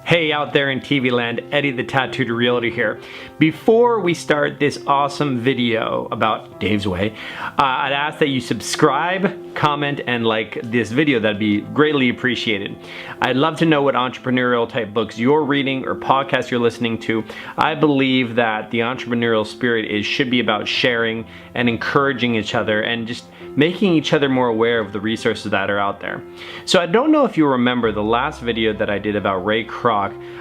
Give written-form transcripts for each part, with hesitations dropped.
Hey out there in TV land, Eddie the Tattooed Realtor here. Before we start this awesome video about Dave's Way, I'd ask that you subscribe, comment, and like this video. That'd be greatly appreciated. I'd love to know what entrepreneurial type books you're reading or podcasts you're listening to. I believe that the entrepreneurial spirit should be about sharing and encouraging each other and just making each other more aware of the resources that are out there. So I don't know if you remember the last video that I did about Ray Kroc.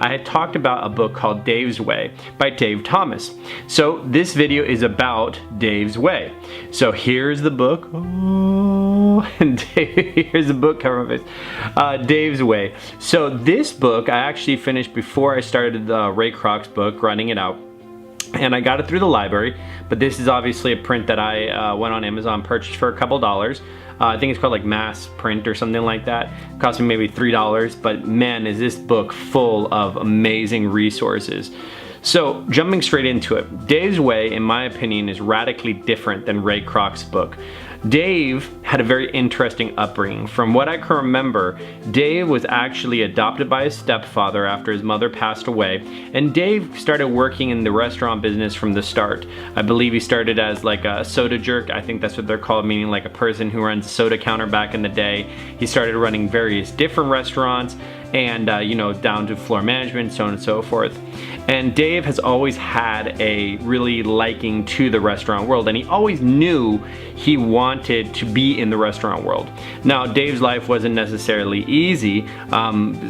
I had talked about a book called Dave's Way by Dave Thomas. So this video is about Dave's Way. So here's the book. Oh, and here's the book cover of it. Dave's Way. So this book I actually finished before I started the Ray Kroc's book, Running It Out. And I got it through the library, but this is obviously a print that I went on Amazon, purchased for a couple dollars. I think it's called like mass print or something like that. It cost me maybe $3, but man, is this book full of amazing resources. So jumping straight into it, Dave's Way, in my opinion, is radically different than Ray Kroc's book. Dave had a very interesting upbringing. From what I can remember, Dave was actually adopted by his stepfather after his mother passed away, and Dave started working in the restaurant business from the start. I believe he started as like a soda jerk. I think that's what they're called, meaning like a person who runs a soda counter back in the day. He started running various different restaurants and down to floor management, so on and so forth. And Dave has always had a really liking to the restaurant world, and he always knew he wanted to be in the restaurant world. Now, Dave's life wasn't necessarily easy,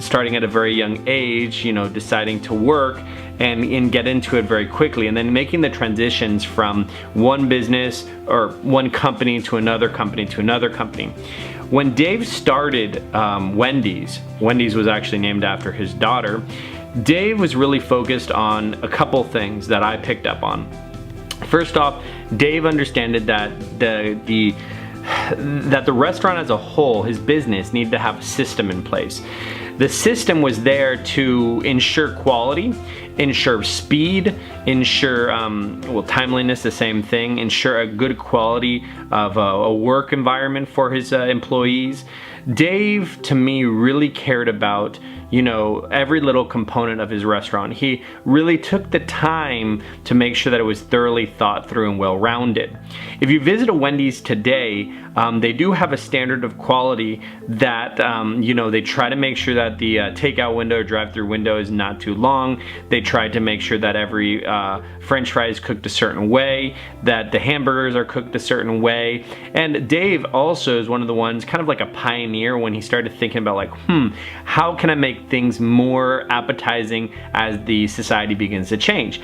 starting at a very young age, deciding to work and get into it very quickly, and then making the transitions from one business or one company to another company to another company. When Dave started Wendy's was actually named after his daughter. Dave was really focused on a couple things that I picked up on. First off, Dave understood that the restaurant as a whole, his business, needed to have a system in place. The system was there to ensure quality, ensure speed, ensure timeliness, the same thing, ensure a good quality of a work environment for his employees. Dave, to me, really cared about every little component of his restaurant. He really took the time to make sure that it was thoroughly thought through and well-rounded. If you visit a Wendy's today, they do have a standard of quality that they try to make sure that the takeout window or drive-through window is not too long. They try to make sure that every French fry is cooked a certain way, that the hamburgers are cooked a certain way. And Dave also is one of the ones, kind of like a pioneer, when he started thinking about like, how can I make things more appetizing as the society begins to change?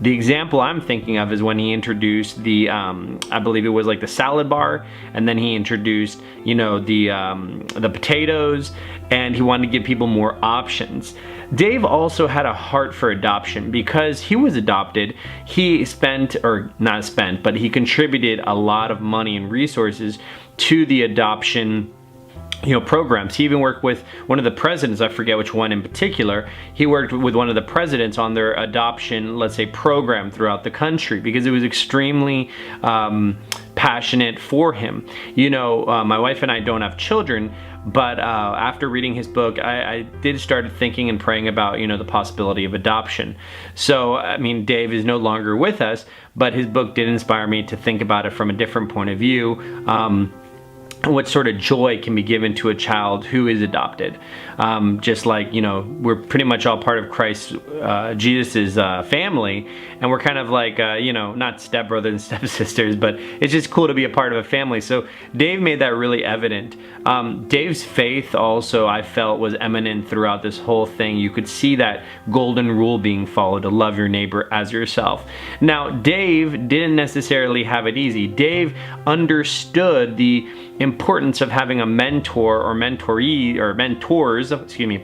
The example I'm thinking of is when he introduced the, I believe it was like the salad bar, and then he introduced, the potatoes, and he wanted to give people more options. Dave also had a heart for adoption. Because he was adopted, he he contributed a lot of money and resources to the adoption programs. He even worked with one of the presidents, I forget which one in particular. He worked with one of the presidents on their adoption, let's say, program throughout the country, because it was extremely passionate for him. My wife and I don't have children, but after reading his book, I did start thinking and praying about, the possibility of adoption. So, I mean, Dave is no longer with us, but his book did inspire me to think about it from a different point of view. What sort of joy can be given to a child who is adopted. Just like, we're pretty much all part of Christ, Jesus's family, and we're kind of like, not stepbrothers and stepsisters, but it's just cool to be a part of a family. So Dave made that really evident. Dave's faith also, I felt, was eminent throughout this whole thing. You could see that golden rule being followed, to love your neighbor as yourself. Now, Dave didn't necessarily have it easy. Dave understood the importance of having a mentor or mentoree, or mentors,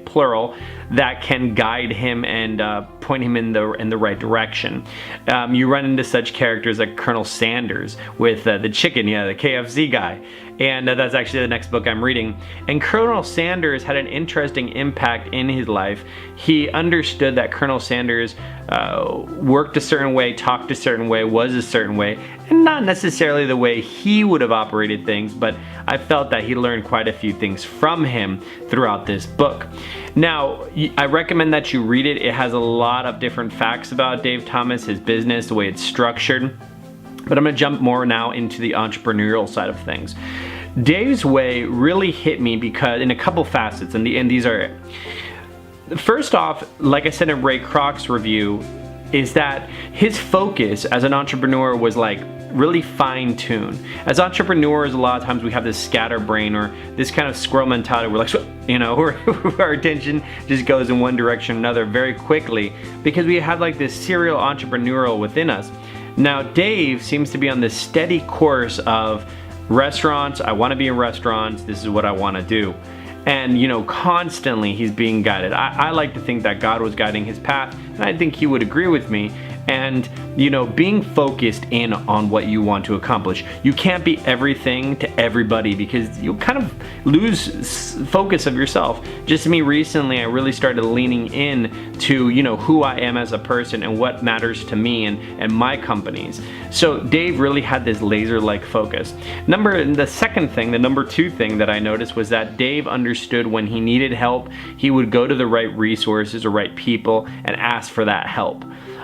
plural, that can guide him and point him in the right direction. You run into such characters like Colonel Sanders with the chicken, the KFC guy. and that's actually the next book I'm reading. And Colonel Sanders had an interesting impact in his life. He understood that Colonel Sanders worked a certain way, talked a certain way, was a certain way, and not necessarily the way he would have operated things, but I felt that he learned quite a few things from him throughout this book. Now, I recommend that you read it. It has a lot of different facts about Dave Thomas, his business, the way it's structured. But I'm going to jump more now into the entrepreneurial side of things. Dave's way really hit me because in a couple facets, and these are it. First off, like I said in Ray Kroc's review, is that his focus as an entrepreneur was like really fine-tuned. As entrepreneurs, a lot of times we have this scatterbrain or this kind of squirrel mentality. We're like, you know, our attention just goes in one direction or another very quickly because we have like this serial entrepreneurial within us. Now, Dave seems to be on this steady course of restaurants. I want to be in restaurants. This is what I want to do. And, you know, constantly he's being guided. I like to think that God was guiding his path, and I think he would agree with me. And, you know, being focused in on what you want to accomplish. You can't be everything to everybody because you'll kind of lose focus of yourself. Just me recently, I really started leaning in to, you know, who I am as a person and what matters to me and my companies. So Dave really had this laser-like focus. The second thing, the number two thing that I noticed was that Dave understood when he needed help, he would go to the right resources or right people and ask for that help.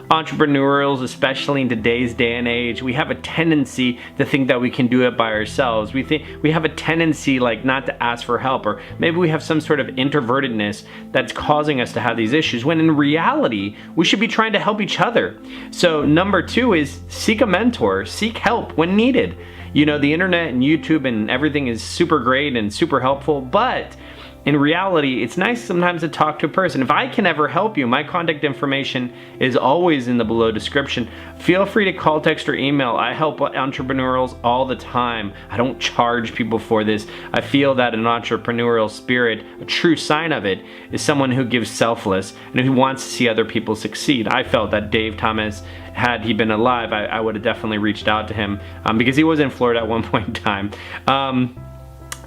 Entrepreneurials, especially in today's day and age, we have a tendency to think that we can do it by ourselves. We have a tendency like not to ask for help, or maybe we have some sort of introvertedness that's causing us to have these issues, when in reality, we should be trying to help each other. So number two is seek a mentor, seek help when needed. You know, the internet and YouTube and everything is super great and super helpful, but in reality, it's nice sometimes to talk to a person. If I can ever help you, my contact information is always in the below description. Feel free to call, text, or email. I help entrepreneurials all the time. I don't charge people for this. I feel that an entrepreneurial spirit, a true sign of it, is someone who gives selfless and who wants to see other people succeed. I felt that Dave Thomas, had he been alive, I would have definitely reached out to him because he was in Florida at one point in time.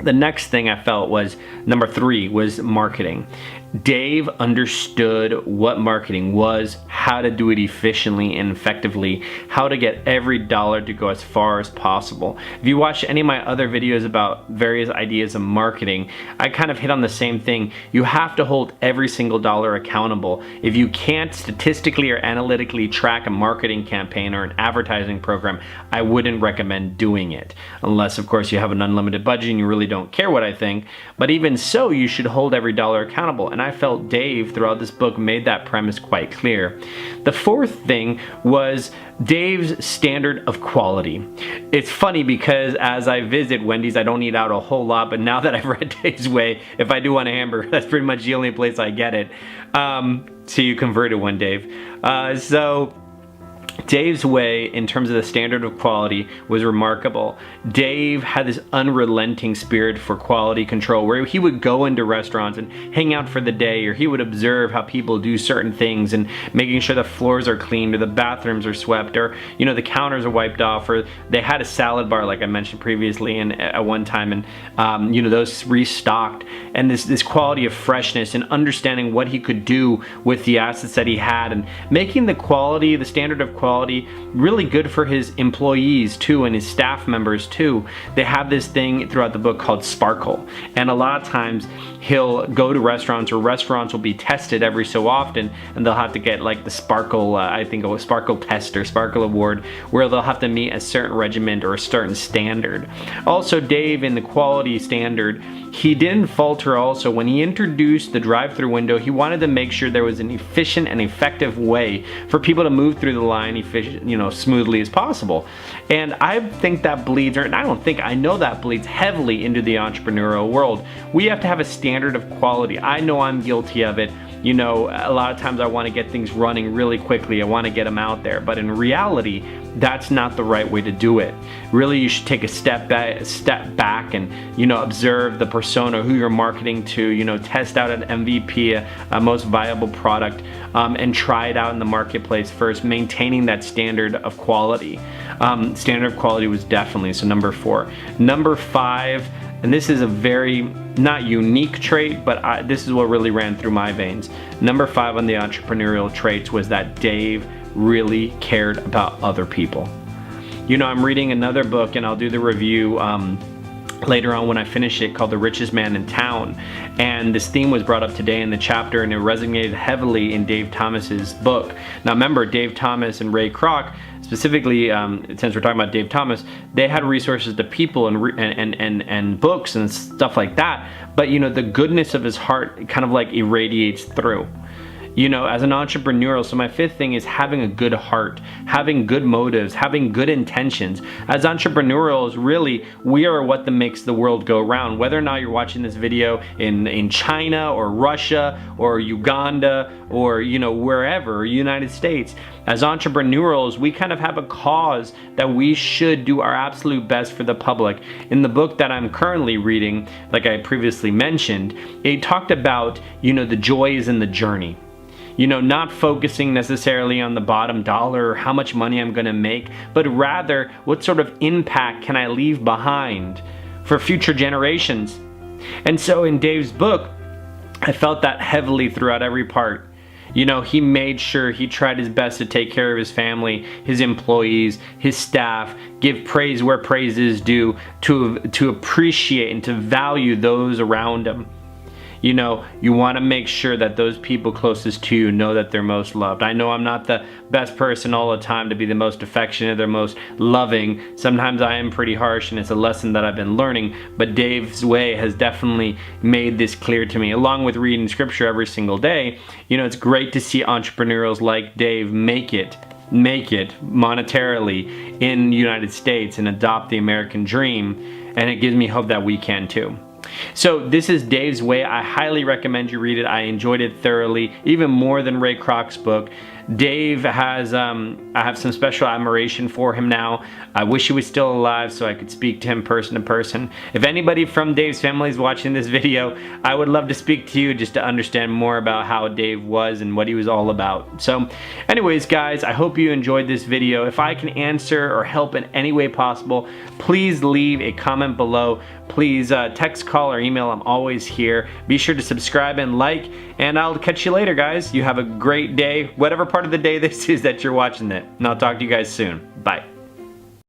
The next thing I felt was, number three, was marketing. Dave understood what marketing was, how to do it efficiently and effectively, how to get every dollar to go as far as possible. If you watch any of my other videos about various ideas of marketing, I kind of hit on the same thing. You have to hold every single dollar accountable. If you can't statistically or analytically track a marketing campaign or an advertising program, I wouldn't recommend doing it. Unless, of course, you have an unlimited budget and you really don't care what I think. But even so, you should hold every dollar accountable. And I felt Dave throughout this book made that premise quite clear. The fourth thing was Dave's standard of quality. It's funny because as I visit Wendy's, I don't eat out a whole lot, but now that I've read Dave's Way, if I do want a hamburger, that's pretty much the only place I get it. So you converted one, Dave. So Dave's way, in terms of the standard of quality, was remarkable. Dave had this unrelenting spirit for quality control where he would go into restaurants and hang out for the day, or he would observe how people do certain things and making sure the floors are cleaned or the bathrooms are swept, or, you know, the counters are wiped off, or they had a salad bar like I mentioned previously and at one time, and you know, those restocked, and this quality of freshness and understanding what he could do with the assets that he had, and making the quality, the standard of quality, really good for his employees too, and his staff members too. They have this thing throughout the book called Sparkle, and a lot of times he'll go to restaurants, or restaurants will be tested every so often, and they'll have to get like the Sparkle, I think a Sparkle test or Sparkle award, where they'll have to meet a certain regiment or a certain standard. Also, Dave, in the quality standard, he didn't falter. Also, when he introduced the drive-through window, he wanted to make sure there was an efficient and effective way for people to move through the line smoothly as possible. And I think that bleeds, or I know that bleeds heavily into the entrepreneurial world. We have to have a standard of quality. I know I'm guilty of it. you know, a lot of times I want to get things running really quickly. I want to get them out there. But in reality, that's not the right way to do it. Really, you should take a step back and, you know, observe the persona, who you're marketing to, you know, test out an MVP, a most viable product, and try it out in the marketplace first, maintaining that standard of quality. Standard of quality was definitely, so number 4. Number 5, and this is a very not unique trait, but this is what really ran through my veins. Number 5 on the entrepreneurial traits was that Dave really cared about other people. You know, I'm reading another book, and I'll do the review later on when I finish it, called The Richest Man in Town, and this theme was brought up today in the chapter, and it resonated heavily in Dave Thomas's book. Now remember, Dave Thomas and Ray Kroc, specifically, since we're talking about Dave Thomas, they had resources to people and books and stuff like that, but you know, the goodness of his heart kind of like irradiates through. You know, as an entrepreneur, so my 5th thing is having a good heart, having good motives, having good intentions. As entrepreneurs, really, we are what makes the world go round. Whether or not you're watching this video in China or Russia or Uganda or, you know, wherever, United States, as entrepreneurs, we kind of have a cause that we should do our absolute best for the public. In the book that I'm currently reading, like I previously mentioned, it talked about, you know, the joy is in the journey. You know, not focusing necessarily on the bottom dollar or how much money I'm going to make, but rather what sort of impact can I leave behind for future generations. And so in Dave's book, I felt that heavily throughout every part. You know, he made sure he tried his best to take care of his family, his employees, his staff, give praise where praise is due, to appreciate and to value those around him. You know, you want to make sure that those people closest to you know that they're most loved. I know I'm not the best person all the time to be the most affectionate or most loving. Sometimes I am pretty harsh, and it's a lesson that I've been learning, but Dave's way has definitely made this clear to me. Along with reading scripture every single day, you know, it's great to see entrepreneurs like Dave make it monetarily in the United States and adopt the American dream, and it gives me hope that we can too. So this is Dave's Way. I highly recommend you read it. I enjoyed it thoroughly, even more than Ray Kroc's book. Dave has, I have some special admiration for him now. I wish he was still alive so I could speak to him person to person. If anybody from Dave's family is watching this video, I would love to speak to you just to understand more about how Dave was and what he was all about. So anyways, guys, I hope you enjoyed this video. If I can answer or help in any way possible, please leave a comment below. Please text, call, or email. I'm always here. Be sure to subscribe and like, and I'll catch you later, guys. You have a great day, whatever part of the day this is that you're watching it. And I'll talk to you guys soon. Bye.